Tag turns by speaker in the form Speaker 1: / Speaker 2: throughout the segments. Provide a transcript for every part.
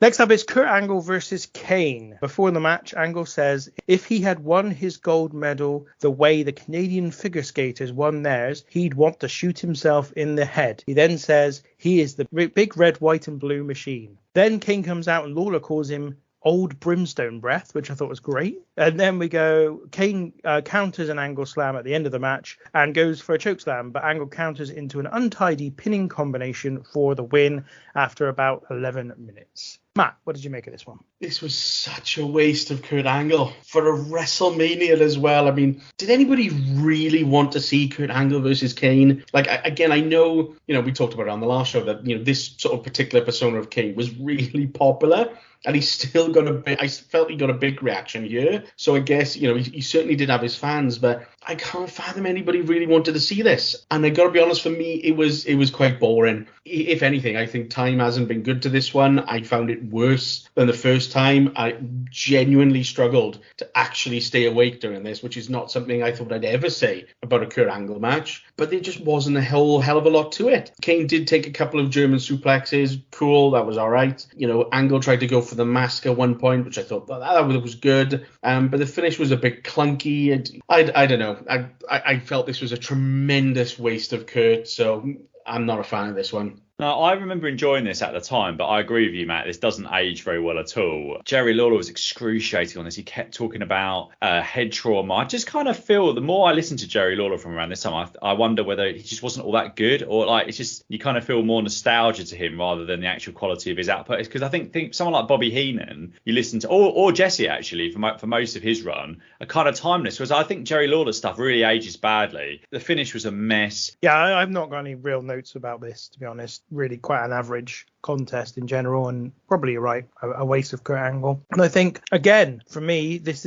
Speaker 1: Next up is Kurt Angle versus Kane. Before the match, Angle says if he had won his gold medal the way the Canadian figure skaters won theirs, he'd want to shoot himself in the head. He then says he is the big red, white and blue machine. Then Kane comes out and Lawler calls him old brimstone breath, which I thought was great. And then we go, Kane counters an Angle slam at the end of the match and goes for a choke slam, but Angle counters into an untidy pinning combination for the win after about 11 minutes. Matt, what did you make of this one?
Speaker 2: This was such a waste of Kurt Angle for a WrestleMania as well. I mean, did anybody really want to see Kurt Angle versus Kane? Like, again, I know, we talked about it on the last show that, this sort of particular persona of Kane was really popular. And he's still got I felt he got a big reaction here. So I guess, he certainly did have his fans, but I can't fathom anybody really wanted to see this. And I got to be honest, for me, it was quite boring. If anything, I think time hasn't been good to this one. I found it worse than the first time. I genuinely struggled to actually stay awake during this, which is not something I thought I'd ever say about a Kurt Angle match. But there just wasn't a hell of a lot to it. Kane did take a couple of German suplexes. Cool, that was all right. Angle tried to go for the mask at one point, which I thought that was good. But the finish was a bit clunky. I don't know. I felt this was a tremendous waste of Kurt, so I'm not a fan of this one.
Speaker 3: Now, I remember enjoying this at the time, but I agree with you, Matt. This doesn't age very well at all. Jerry Lawler was excruciating on this. He kept talking about head trauma. I just kind of feel the more I listen to Jerry Lawler from around this time, I wonder whether he just wasn't all that good, or like it's just you kind of feel more nostalgia to him rather than the actual quality of his output. Because I think someone like Bobby Heenan, you listen to, or Jesse actually for most of his run, are kind of timeless. Whereas I think Jerry Lawler's stuff really ages badly. The finish was a mess.
Speaker 1: Yeah, I've not got any real notes about this, to be honest. Really quite an average contest in general, and probably you're right, a waste of Kurt Angle. And I think, again, for me, this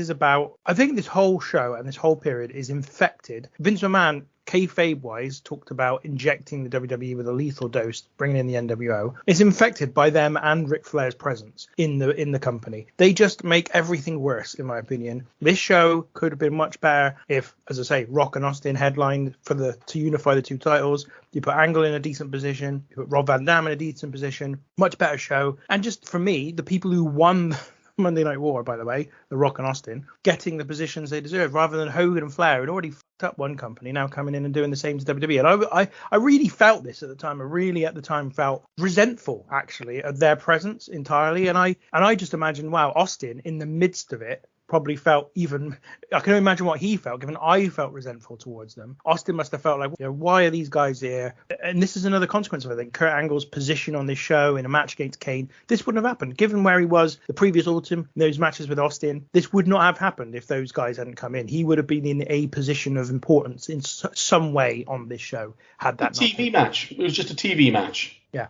Speaker 1: whole show and this whole period is infected. Vince McMahon, kayfabe-wise, talked about injecting the WWE with a lethal dose, bringing in the NWO. It's infected by them and Ric Flair's presence in the company. They just make everything worse, in my opinion. This show could have been much better if, as I say, Rock and Austin headlined to unify the two titles. You put Angle in a decent position. You put Rob Van Dam in a decent position. Much better show. And just for me, the people who won Monday Night War, by the way, The Rock and Austin, getting the positions they deserve, rather than Hogan and Flair, who'd already fucked up one company, now coming in and doing the same to WWE. And I really felt this at the time. I really at the time felt resentful, actually, of their presence entirely. And I just imagined, wow, Austin, in the midst of it, probably felt even, I can imagine what he felt, given I felt resentful towards them. Austin must have felt like, why are these guys here? And this is another consequence of, I think, Kurt Angle's position on this show in a match against Kane. This wouldn't have happened. Given where he was the previous autumn, in those matches with Austin, this would not have happened if those guys hadn't come in. He would have been in a position of importance in some way on this show, had that
Speaker 2: TV match. It was just a TV match.
Speaker 1: Yeah.